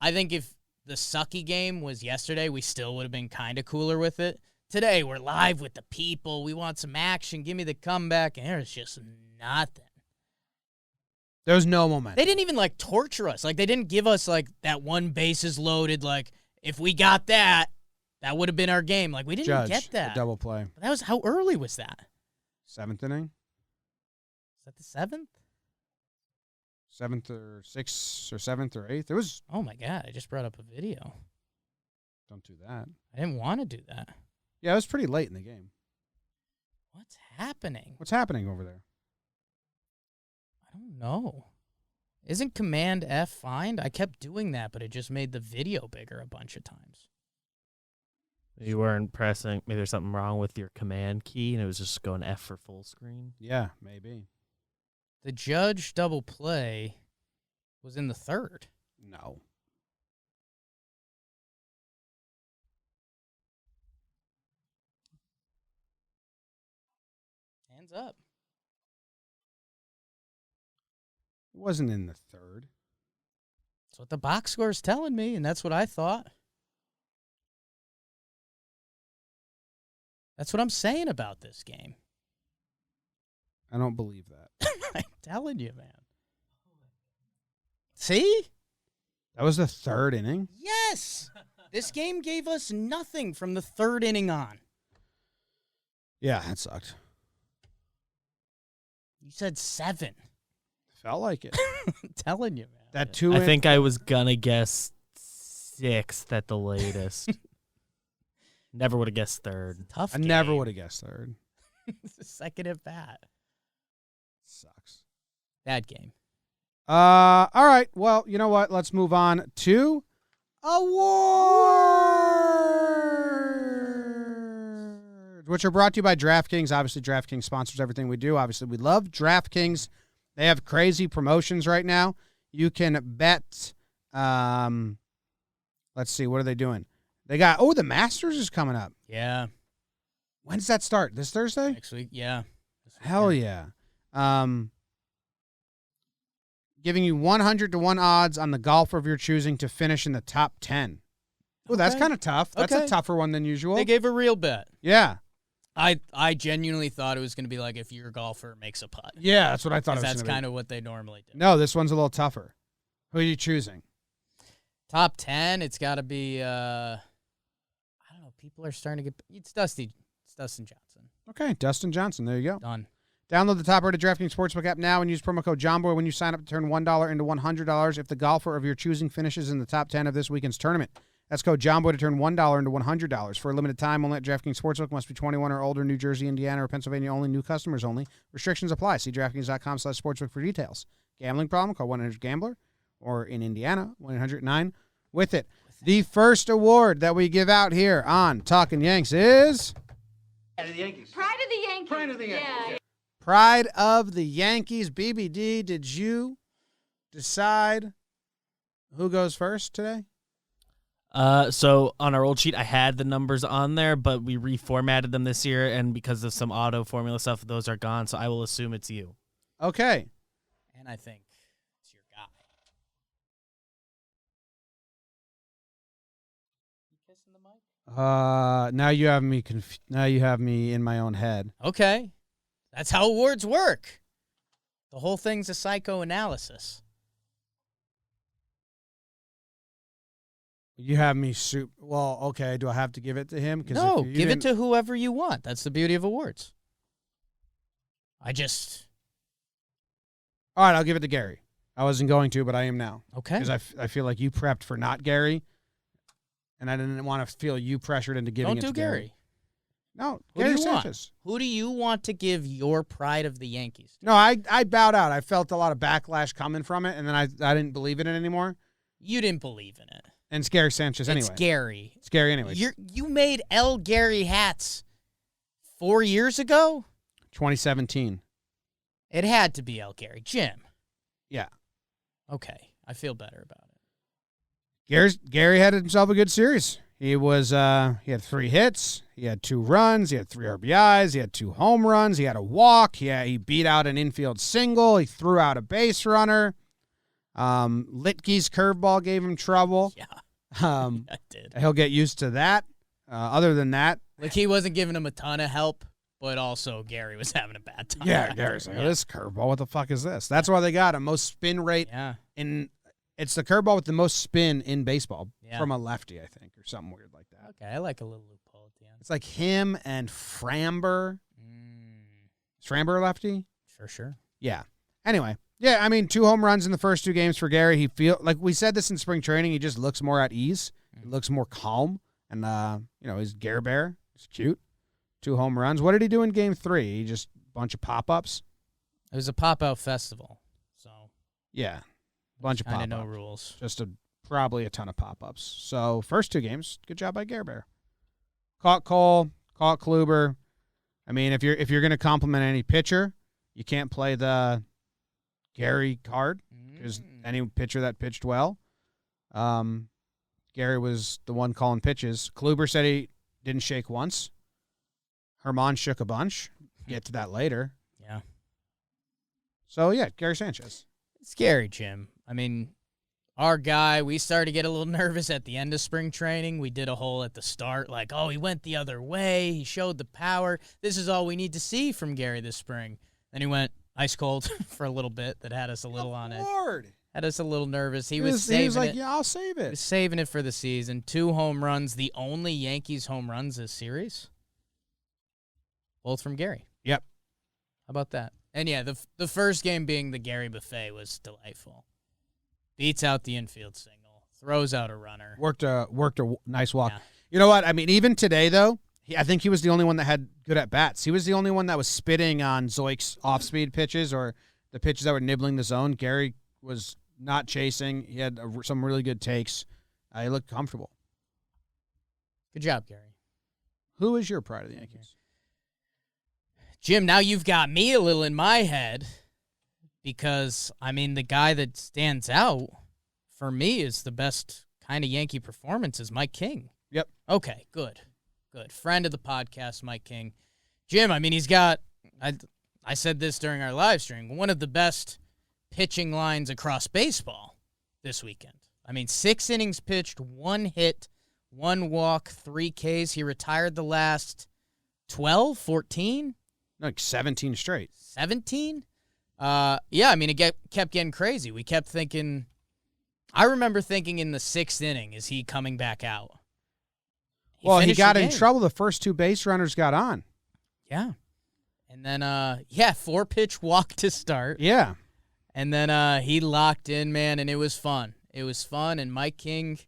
Speaker 3: if the sucky game was yesterday, we still would have been kind of cooler with it. Today, we're live with the people. We want some action. Give me the comeback. And there's just nothing.
Speaker 1: There was no momentum.
Speaker 3: They didn't even, like, torture us. Like, they didn't give us, like, that one bases loaded, like, if we got that, that would have been our game. Like, we didn't even get that.
Speaker 1: Double play.
Speaker 3: But that was, how early was that?
Speaker 1: 7th inning?
Speaker 3: Is that the 7th?
Speaker 1: 7th or 6th or 7th or 8th? It was.
Speaker 3: Oh, my God. I just brought up a video.
Speaker 1: Don't do that.
Speaker 3: I didn't want to do that.
Speaker 1: Yeah, it was pretty late in the game.
Speaker 3: What's happening?
Speaker 1: What's happening over there?
Speaker 3: I don't know. Isn't Command F find? I kept doing that, but it just made the video bigger a bunch of times.
Speaker 4: You weren't pressing. Maybe there's something wrong with your command key, and it was just going F for full screen.
Speaker 1: Yeah, maybe.
Speaker 3: The Judge double play was in the 3rd.
Speaker 1: No.
Speaker 3: Hands up.
Speaker 1: It wasn't in the 3rd.
Speaker 3: That's what the box score is telling me, and that's what I thought. That's what I'm saying about this game.
Speaker 1: I don't believe that.
Speaker 3: I'm telling you, man. See?
Speaker 1: That was the 3rd inning?
Speaker 3: Yes! This game gave us nothing from the 3rd inning on.
Speaker 1: Yeah, that sucked.
Speaker 3: You said 7.
Speaker 1: Felt like it.
Speaker 3: I'm telling you, man.
Speaker 1: That 2
Speaker 4: I think I was gonna guess 6th at the latest. Never would have guessed 3rd.
Speaker 3: Tough
Speaker 1: I
Speaker 3: game.
Speaker 1: never would have guessed 3rd.
Speaker 3: It's the second at bat.
Speaker 1: Sucks.
Speaker 3: Bad game.
Speaker 1: All right. Well, you know what? Let's move on to awards, which are brought to you by DraftKings. Obviously, DraftKings sponsors everything we do. Obviously, we love DraftKings. They have crazy promotions right now. You can bet. Let's see. What are they doing? They got, the Masters is coming up.
Speaker 3: Yeah.
Speaker 1: When does that start? This Thursday?
Speaker 3: Next week, yeah.
Speaker 1: Hell yeah. Giving you 100-1 odds on the golfer of your choosing to finish in the top 10. Oh, that's kind of tough. That's a tougher one than usual.
Speaker 3: They gave a real bet.
Speaker 1: Yeah.
Speaker 3: I genuinely thought it was going to be like if your golfer makes a putt.
Speaker 1: Yeah, that's what I thought it was.
Speaker 3: That's kind of what they normally do.
Speaker 1: No, this one's a little tougher. Who are you choosing?
Speaker 3: Top 10, it's got to be, I don't know, people are starting to get, it's Dustin Johnson.
Speaker 1: Okay, Dustin Johnson. There you go.
Speaker 3: Done.
Speaker 1: Download the top-rated DraftKings Sportsbook app now and use promo code JOHNBOY when you sign up to turn $1 into $100 if the golfer of your choosing finishes in the top 10 of this weekend's tournament. That's code JOHNBOY to turn $1 into $100. For a limited time, only at DraftKings Sportsbook. Must be 21 or older. New Jersey, Indiana, or Pennsylvania only. New customers only. Restrictions apply. See DraftKings.com/sportsbook for details. Gambling problem? Call 1-800-GAMBLER. Or in Indiana, 1-800-9-WITH-IT. The first award that we give out here on Talkin' Yanks is...
Speaker 6: Pride of the Yankees.
Speaker 7: Pride of the Yankees.
Speaker 6: Pride of the Yankees.
Speaker 7: Yeah.
Speaker 1: Pride of the Yankees. BBD, did you decide who goes first today?
Speaker 4: So on our old sheet, I had the numbers on there, but we reformatted them this year, and because of some auto formula stuff, those are gone, so I will assume it's you.
Speaker 1: Okay.
Speaker 3: And I think it's your guy. You kissing the mic?
Speaker 1: Now you have me now you have me in my own head.
Speaker 3: Okay. That's how awards work. The whole thing's a psychoanalysis.
Speaker 1: You have me well, okay, do I have to give it to him?
Speaker 3: No, give it to whoever you want. That's the beauty of awards.
Speaker 1: All right, I'll give it to Gary. I wasn't going to, but I am now.
Speaker 3: Okay.
Speaker 1: Because I feel like you prepped for not Gary, and I didn't want to feel you pressured into giving it to Gary. No,
Speaker 3: Who
Speaker 1: Gary
Speaker 3: do you
Speaker 1: Sanchez.
Speaker 3: want? Who do you want to give your Pride of the Yankees to?
Speaker 1: No, I bowed out. I felt a lot of backlash coming from it, and then I didn't believe in it anymore.
Speaker 3: You didn't believe in it.
Speaker 1: And it's Gary Sanchez anyway.
Speaker 3: It's Gary.
Speaker 1: It's Gary anyway.
Speaker 3: You made L. Gary hats 4 years ago?
Speaker 1: 2017.
Speaker 3: It had to be L. Gary. Jim.
Speaker 1: Yeah.
Speaker 3: Okay. I feel better about it.
Speaker 1: Gary had himself a good series. He had 3 hits. He had 2 runs. He had 3 RBIs. He had 2 home runs. He had a walk. He beat out an infield single. He threw out a base runner. Litke's curveball gave him trouble.
Speaker 3: Yeah.
Speaker 1: It
Speaker 3: did.
Speaker 1: He'll get used to that. Other than that,
Speaker 3: He wasn't giving him a ton of help, but also Gary was having a bad time.
Speaker 1: yeah, Gary's like, this curveball, what the fuck is this? That's why they got him. Most spin rate it's the curveball with the most spin in baseball from a lefty, I think, or something weird like that.
Speaker 3: Okay, I like a little loophole at the end.
Speaker 1: It's like him and Framber. Is Framber a lefty?
Speaker 3: Sure.
Speaker 1: Yeah. Anyway, yeah, I mean, 2 home runs in the first 2 games for Gary. Like we said this in spring training, he just looks more at ease. He looks more calm. And, he's Gare Bear. He's cute. 2 home runs. What did he do in game 3? He just a bunch of pop-ups?
Speaker 3: It was a pop-out festival, so.
Speaker 1: Yeah. Bunch of pop-ups.
Speaker 3: Kind of no rules.
Speaker 1: Just probably a ton of pop-ups. So, first 2 games, good job by Gare Bear. Caught Cole, caught Kluber. I mean, if you're going to compliment any pitcher, you can't play the Gary card because any pitcher that pitched well. Gary was the one calling pitches. Kluber said he didn't shake once. Herman shook a bunch. Get to that later.
Speaker 3: Yeah.
Speaker 1: So, yeah, Gary Sanchez.
Speaker 3: It's Gary, Jim. I mean, our guy, we started to get a little nervous at the end of spring training. We did a hole at the start, like, he went the other way. He showed the power. This is all we need to see from Gary this spring. Then he went ice cold for a little bit. That had us a little on it. Had us a little nervous. He was like,
Speaker 1: yeah, I'll save it.
Speaker 3: He was saving it for the season. 2 home runs, the only Yankees home runs this series. Both from Gary.
Speaker 1: Yep.
Speaker 3: How about that? And, yeah, the first game being the Gary buffet was delightful. Beats out the infield single. Throws out a runner.
Speaker 1: Worked a nice walk.
Speaker 3: Yeah.
Speaker 1: You know what? I mean, even today, though, I think he was the only one that had good at-bats. He was the only one that was spitting on Zoik's off-speed pitches or the pitches that were nibbling the zone. Gary was not chasing. He had some really good takes. He looked comfortable.
Speaker 3: Good job, Gary.
Speaker 1: Who is your pride of the Yankees?
Speaker 3: Jim, now you've got me a little in my head because, I mean, the guy that stands out for me is the best kind of Yankee performance is Mike King.
Speaker 1: Yep.
Speaker 3: Okay, good. Friend of the podcast, Mike King. Jim, I mean, he's got, I said this during our live stream, one of the best pitching lines across baseball this weekend. I mean, 6 innings pitched, 1 hit, 1 walk, 3 Ks. He retired the last 12, 14?
Speaker 1: Like 17 straight.
Speaker 3: 17? Yeah, I mean, it kept getting crazy. We kept thinking, I remember thinking in the 6th inning, is he coming back out?
Speaker 1: He got in trouble. The first 2 base runners got on.
Speaker 3: Yeah. And then, 4-pitch walk to start.
Speaker 1: Yeah.
Speaker 3: And then he locked in, man, and it was fun. It was fun, and Mike King,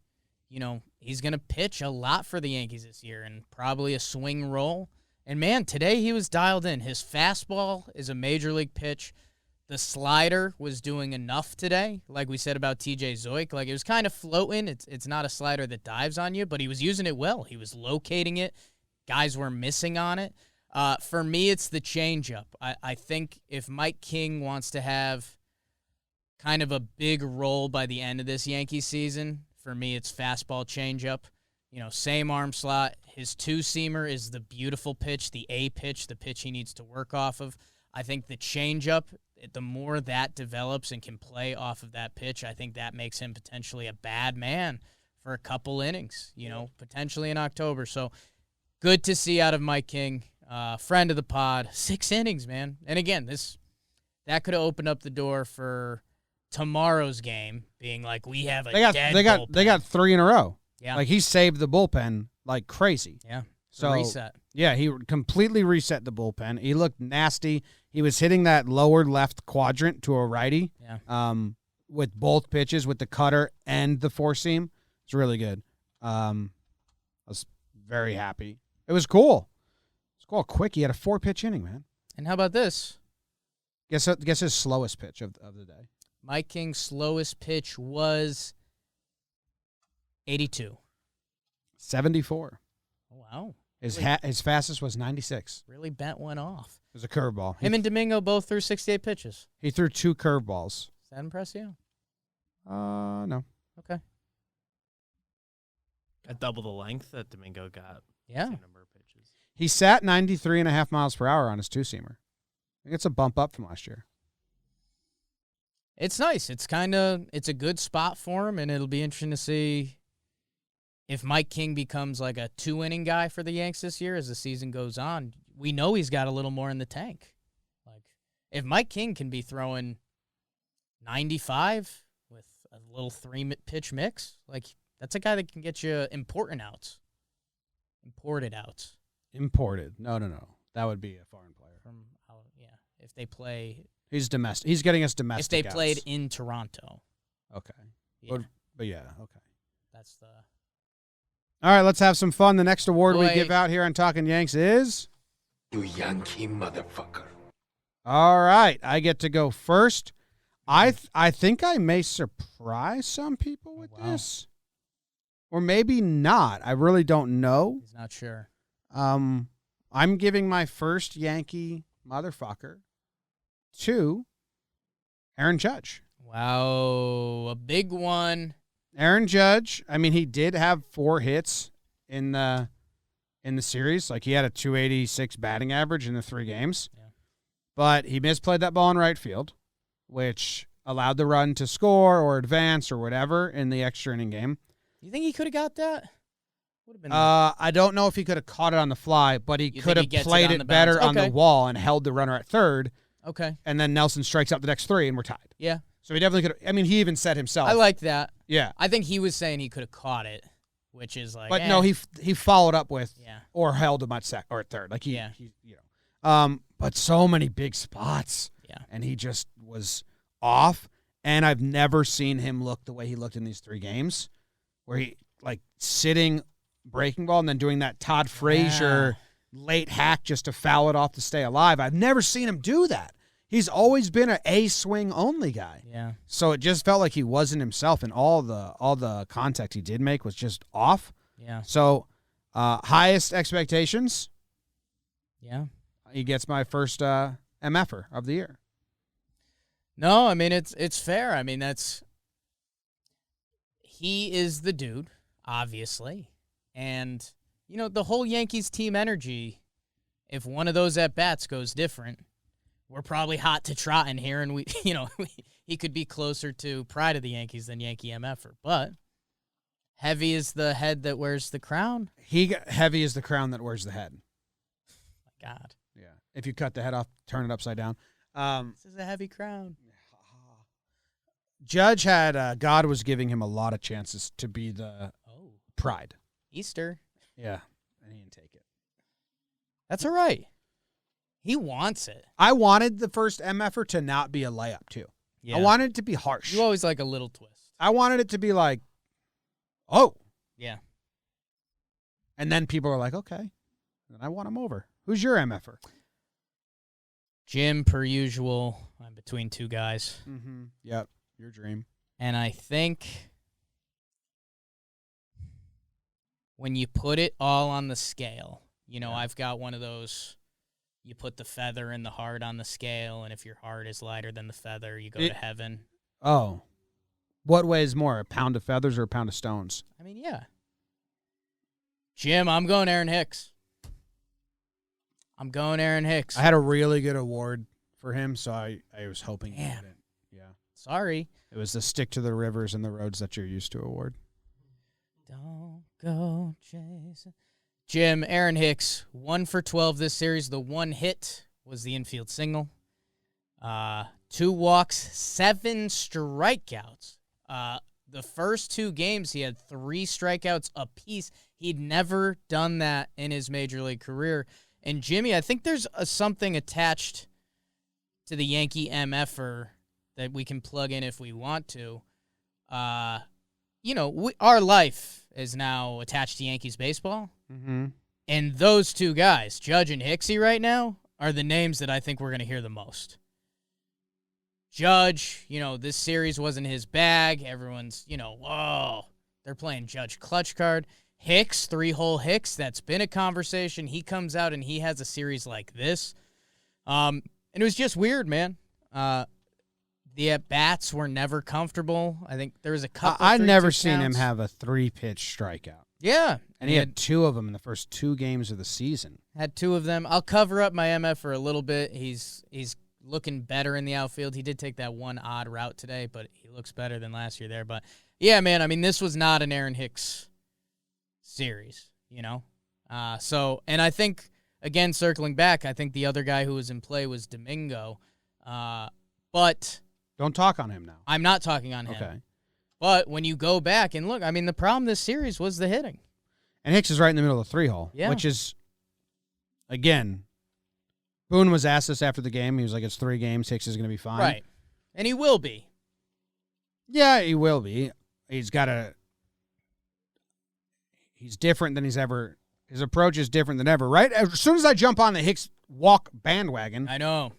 Speaker 3: he's going to pitch a lot for the Yankees this year and probably a swing role. And, man, today he was dialed in. His fastball is a major league pitch. The slider was doing enough today, like we said about TJ Zoik. Like, it was kind of floating. It's not a slider that dives on you, but he was using it well. He was locating it. Guys were missing on it. For me, it's the changeup. I think if Mike King wants to have kind of a big role by the end of this Yankees season, for me, it's fastball changeup. Same arm slot. His 2-seamer is the beautiful pitch, the A pitch, the pitch he needs to work off of. I think the changeup, the more that develops and can play off of that pitch, I think that makes him potentially a bad man for a couple innings, potentially in October. So good to see out of Mike King, friend of the pod. 6 innings, man. And again, that could have opened up the door for tomorrow's game being like, we have a dead bullpen.
Speaker 1: They got 3 in a row.
Speaker 3: Yeah.
Speaker 1: Like, he saved the bullpen like crazy.
Speaker 3: Yeah.
Speaker 1: So
Speaker 3: reset.
Speaker 1: Yeah, he completely reset the bullpen. He looked nasty. He was hitting that lower left quadrant to a righty.
Speaker 3: Yeah.
Speaker 1: With both pitches, with the cutter and the 4-seam. It's really good. I was very happy. It was cool. It's cool. Quick. He had a 4-pitch inning, man.
Speaker 3: And how about this?
Speaker 1: Guess his slowest pitch of the day.
Speaker 3: Mike King's slowest pitch was 82.
Speaker 1: 74.
Speaker 3: Oh, wow.
Speaker 1: His fastest was 96.
Speaker 3: Really bent one off.
Speaker 1: It was a curveball.
Speaker 3: Him and Domingo both threw 68 pitches.
Speaker 1: He threw 2 curveballs.
Speaker 3: Does that impress you?
Speaker 1: No.
Speaker 3: Okay.
Speaker 4: Got double the length that Domingo got.
Speaker 3: Yeah.
Speaker 4: Same number of pitches.
Speaker 1: He sat 93.5 miles per hour on his 2-seamer. I think it's a bump up from last year.
Speaker 3: It's nice. It's a good spot for him, and it'll be interesting to see if Mike King becomes like a 2-inning guy for the Yanks this year as the season goes on. We know he's got a little more in the tank. Like, if Mike King can be throwing 95 with a little 3-pitch mix, like, that's a guy that can get you important outs. Imported outs.
Speaker 1: Imported. No. That would be a foreign player.
Speaker 3: From out, yeah. If they play.
Speaker 1: He's domestic. He's getting us domestic.
Speaker 3: If they
Speaker 1: outs.
Speaker 3: played in Toronto.
Speaker 1: Okay.
Speaker 3: Yeah.
Speaker 1: But yeah, okay.
Speaker 3: That's the.
Speaker 1: All right, let's have some fun. The next award we
Speaker 3: Boy.
Speaker 1: give out here on Talking Yanks is.
Speaker 6: You Yankee motherfucker.
Speaker 1: All right, I get to go first. I think I may surprise some people with
Speaker 3: wow.
Speaker 1: this, or maybe not. I really don't know.
Speaker 3: He's not sure.
Speaker 1: I'm giving my first Yankee motherfucker to Aaron Judge.
Speaker 3: Wow, a big one.
Speaker 1: Aaron Judge, I mean, he did have 4 hits in the series. Like, he had a 286 batting average in the 3 games.
Speaker 3: Yeah.
Speaker 1: But he misplayed that ball in right field, which allowed the run to score or advance or whatever in the extra inning game.
Speaker 3: You think he could have got that? Would have been.
Speaker 1: I don't know if he could have caught it on the fly, but he
Speaker 3: You
Speaker 1: could
Speaker 3: think he
Speaker 1: have
Speaker 3: gets it
Speaker 1: played
Speaker 3: on
Speaker 1: it
Speaker 3: the
Speaker 1: better
Speaker 3: bounce?
Speaker 1: on the
Speaker 3: Okay.
Speaker 1: wall and held the runner at third,
Speaker 3: Okay.
Speaker 1: and then Nelson strikes out the next 3, and we're tied.
Speaker 3: Yeah.
Speaker 1: So he definitely could have. I mean, he even said himself.
Speaker 3: I like that.
Speaker 1: Yeah.
Speaker 3: I think he was saying he could have caught it, which is like.
Speaker 1: But no, he followed up with
Speaker 3: Yeah.
Speaker 1: or held him at or at third. Like he
Speaker 3: Yeah.
Speaker 1: But so many big spots.
Speaker 3: Yeah.
Speaker 1: And he just was off. And I've never seen him look the way he looked in these 3 games, where he like sitting breaking ball and then doing that Todd Frazier late hack just to foul it off to stay alive. I've never seen him do that. He's always been a swing only guy.
Speaker 3: Yeah.
Speaker 1: So it just felt like he wasn't himself, and all the contact he did make was just off.
Speaker 3: Yeah.
Speaker 1: So highest expectations,
Speaker 3: Yeah.
Speaker 1: he gets my first MFer of the year.
Speaker 3: No, I mean it's fair. I mean he is the dude, obviously. And the whole Yankees team energy, if one of those at bats goes different, we're probably hot to trot in here, and he could be closer to pride of the Yankees than Yankee MFer. But heavy is the head that wears the crown.
Speaker 1: Heavy is the crown that wears the head.
Speaker 3: My God.
Speaker 1: Yeah. If you cut the head off, turn it upside down.
Speaker 3: This is a heavy crown.
Speaker 1: Judge had God was giving him a lot of chances to be the pride.
Speaker 3: Easter.
Speaker 1: Yeah, and he didn't take it.
Speaker 3: That's all right. He wants it.
Speaker 1: I wanted the first MFer to not be a layup too.
Speaker 3: Yeah.
Speaker 1: I wanted it to be harsh.
Speaker 3: You always like a little twist.
Speaker 1: I wanted it to be like, oh.
Speaker 3: Yeah.
Speaker 1: And then people are like, okay, then I want him over. Who's your MFer?
Speaker 3: Jim, per usual. I'm between 2 guys.
Speaker 1: Mm-hmm. Yep, your dream.
Speaker 3: And I think when you put it all on the scale, I've got one of those, you put the feather and the heart on the scale, and if your heart is lighter than the feather, you go to heaven.
Speaker 1: Oh. What weighs more, a pound of feathers or a pound of stones?
Speaker 3: I mean, yeah. Jim, I'm going Aaron Hicks.
Speaker 1: I had a really good award for him, so I was hoping he didn't. Yeah.
Speaker 3: Sorry.
Speaker 1: It was the Stick to the Rivers and the Roads That You're Used to award.
Speaker 3: Don't go chasing. Jim, Aaron Hicks, 1 for 12 this series. The 1 hit was the infield single. 2 walks, 7 strikeouts. The first 2 games, he had 3 strikeouts apiece. He'd never done that in his major league career. And Jimmy, I think there's something attached to the Yankee MFer that we can plug in if we want to. Our life is now attached to Yankees baseball.
Speaker 1: Mm-hmm.
Speaker 3: And those 2 guys, Judge and Hicksy right now, are the names that I think we're going to hear the most. Judge, this series wasn't his bag. Everyone's, They're playing Judge Clutch Card. Hicks, 3-hole Hicks, that's been a conversation. He comes out and he has a series like this. And it was just weird, man. The at-bats were never comfortable. I think there was a couple.
Speaker 1: I'd never
Speaker 3: 3-2
Speaker 1: seen him
Speaker 3: counts.
Speaker 1: have a 3-pitch strikeout.
Speaker 3: Yeah.
Speaker 1: And he had 2 of them in the first 2 games of the season.
Speaker 3: Had 2 of them. I'll cover up my MF for a little bit. He's looking better in the outfield. He did take that one odd route today, but he looks better than last year there. But, yeah, man, I mean, this was not an Aaron Hicks series, you know? And I think, again, circling back, I think the other guy who was in play was Domingo. But
Speaker 1: Don't talk on him now.
Speaker 3: I'm not talking on him.
Speaker 1: Okay.
Speaker 3: But when you go back and look, I mean, the problem this series was the hitting.
Speaker 1: And Hicks is right in the middle of the 3-hole,
Speaker 3: Yeah.
Speaker 1: which is, again, Boone was asked this after the game. He was like, it's 3 games. Hicks is going to be fine.
Speaker 3: Right. And he will be.
Speaker 1: Yeah, he will be. He's different than his approach is different than ever, right? As soon as I jump on the Hicks walk bandwagon,
Speaker 3: I know.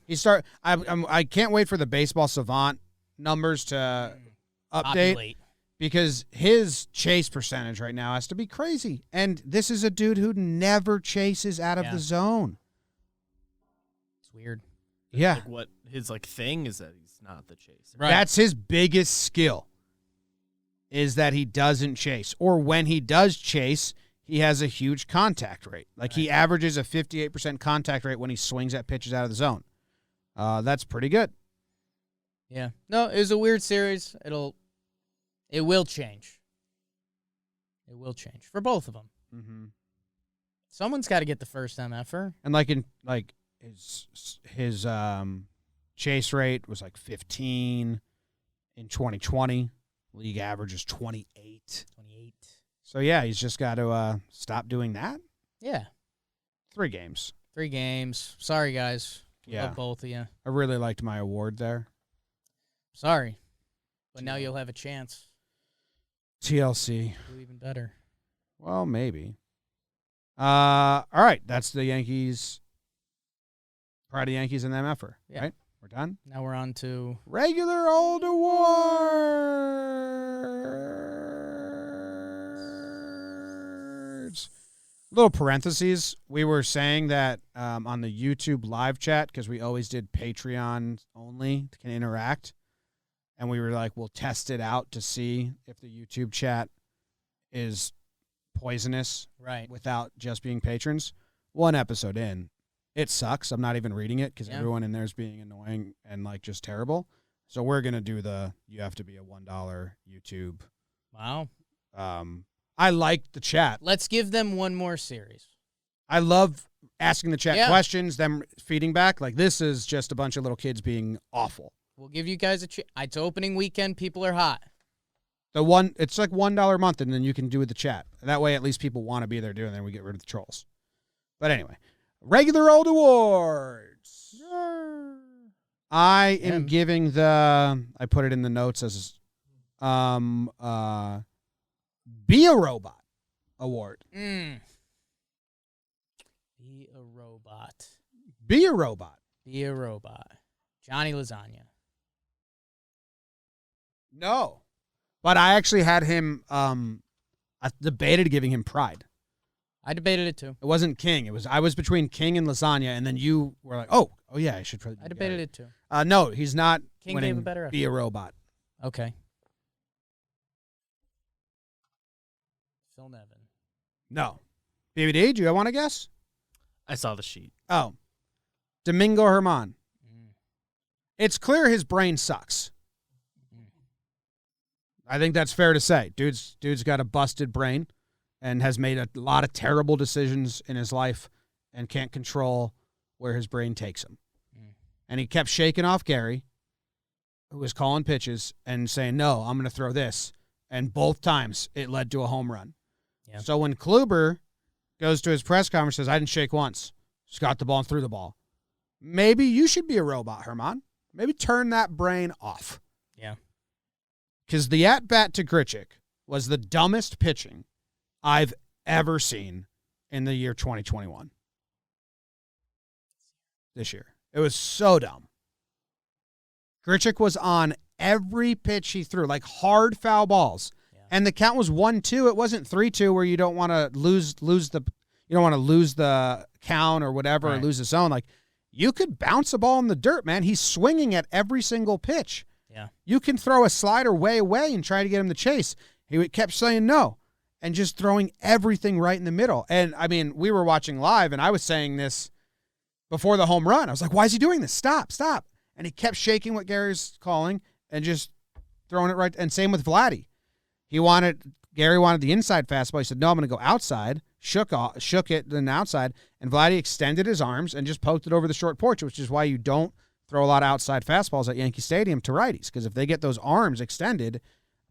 Speaker 1: I can't wait for the Baseball Savant numbers to update
Speaker 3: Populate.
Speaker 1: because his chase percentage right now has to be crazy. And this is a dude who never chases out of
Speaker 3: Yeah.
Speaker 1: the zone.
Speaker 3: It's weird.
Speaker 1: Yeah.
Speaker 4: Like what his thing is that he's not the chaser.
Speaker 3: Right.
Speaker 1: That's his biggest skill, is that he doesn't chase. Or when he does chase, he has a huge contact rate. Like he averages a 58% contact rate when he swings at pitches out of the zone. That's pretty good.
Speaker 3: Yeah. No, it was a weird series. It will change. It will change for both of them.
Speaker 1: Mm-hmm.
Speaker 3: Someone's got to get the first MFer.
Speaker 1: And his chase rate was like 15 in 2020. League average is 28.
Speaker 3: 28.
Speaker 1: So yeah, he's just got to stop doing that.
Speaker 3: Yeah.
Speaker 1: 3 games.
Speaker 3: 3 games. Sorry, guys.
Speaker 1: Yeah.
Speaker 3: Love both of you.
Speaker 1: I really liked my award there.
Speaker 3: Sorry. But now you'll have a chance
Speaker 1: TLC.
Speaker 3: to do even better.
Speaker 1: Well, maybe. All right, that's the Yankees. Pride of Yankees and the MFer,
Speaker 3: Yeah.
Speaker 1: right? We're done.
Speaker 3: Now we're on to
Speaker 1: Regular old awards. Little parentheses. We were saying that on the YouTube live chat, because we always did Patreon only, can interact. And we were like, we'll test it out to see if the YouTube chat is poisonous
Speaker 3: right.
Speaker 1: without just being patrons. 1 episode in, it sucks. I'm not even reading it because
Speaker 3: Yeah.
Speaker 1: everyone in there is being annoying and just terrible. So we're gonna do you have to be a $1 YouTube.
Speaker 3: Wow.
Speaker 1: I like the chat.
Speaker 3: Let's give them one more series.
Speaker 1: I love asking the chat
Speaker 3: Yeah.
Speaker 1: questions, them feeding back. Like this is just a bunch of little kids being awful.
Speaker 3: We'll give you guys it's opening weekend. People are hot.
Speaker 1: It's like $1 a month, and then you can do with the chat. And that way, at least people want to be there doing it, and we get rid of the trolls. But anyway, regular old awards. I am giving I put it in the notes as Be a Robot award.
Speaker 3: Be a robot.
Speaker 1: Be a Robot.
Speaker 3: Be a robot. Johnny Lasagna.
Speaker 1: No. But I actually had him, I debated giving him Pride.
Speaker 3: I debated it too.
Speaker 1: It wasn't King. I was between King and Lasagna, and then you were like, oh yeah, I should probably.
Speaker 3: I debated it too.
Speaker 1: No, he's not
Speaker 3: King
Speaker 1: winning
Speaker 3: gave a better effort.
Speaker 1: Be a Robot.
Speaker 3: Okay. Phil Nevin.
Speaker 1: No. BBD, do you want to guess?
Speaker 4: I saw the sheet.
Speaker 1: Oh. Domingo Herman.
Speaker 3: Mm.
Speaker 1: It's clear his brain sucks. I think that's fair to say. Dude's got a busted brain and has made a lot of terrible decisions in his life and can't control where his brain takes him. And he kept shaking off Gary, who was calling pitches and saying, no, I'm going to throw this. And both times it led to a home run.
Speaker 3: Yeah.
Speaker 1: So when Kluber goes to his press conference and says, I didn't shake once, just got the ball and threw the ball. Maybe you should be a robot, Herman. Maybe turn that brain off.
Speaker 3: Yeah.
Speaker 1: Because the at-bat to Grichuk was the dumbest pitching I've ever seen in the year 2021. This year. It was so dumb. Grichuk was on every pitch he threw, like hard foul balls.
Speaker 3: Yeah.
Speaker 1: And the count was 1-2. It wasn't 3-2 where you don't want to lose the count or whatever, or lose the zone. Like, you could bounce the ball in the dirt, man. He's swinging at every single pitch.
Speaker 3: Yeah.
Speaker 1: You can throw a slider way away and try to get him to chase. He kept saying no and just throwing everything right in the middle. And, I mean, we were watching live, and I was saying this before the home run. I was like, why is he doing this? Stop. And he kept shaking what Gary's calling and just throwing it right. And same with Vladdy. Gary wanted the inside fastball. He said, no, I'm going to go outside. Shook it, then outside. And Vladdy extended his arms and just poked it over the short porch, which is why you don't throw a lot of outside fastballs at Yankee Stadium to righties, because if they get those arms extended,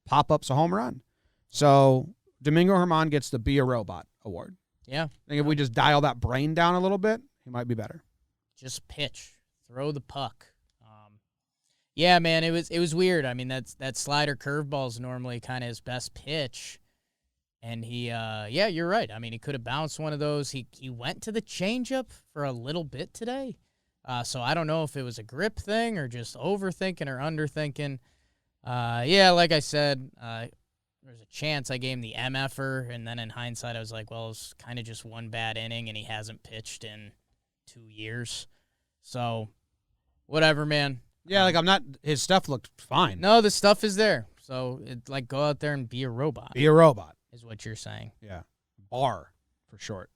Speaker 1: pop-up's a home run. So Domingo Germán gets the Be a Robot award.
Speaker 3: Yeah.
Speaker 1: I think if we just dial that brain down a little bit, he might be better.
Speaker 3: Just pitch. Throw the puck. Yeah, man, it was weird. I mean, that slider curveball is normally kind of his best pitch. And he, you're right. I mean, he could have bounced one of those. He went to the changeup for a little bit today. So I don't know if it was a grip thing or just overthinking or underthinking. Like I said, there's a chance I gave him the MFer, and then in hindsight I was like, well, it's kind of just one bad inning, and he hasn't pitched in 2 years. So, whatever, man.
Speaker 1: Yeah, his stuff looked fine.
Speaker 3: No, the stuff is there. So, go out there and be a robot.
Speaker 1: Be a robot.
Speaker 3: Is what you're saying.
Speaker 1: Yeah. Bar, for short.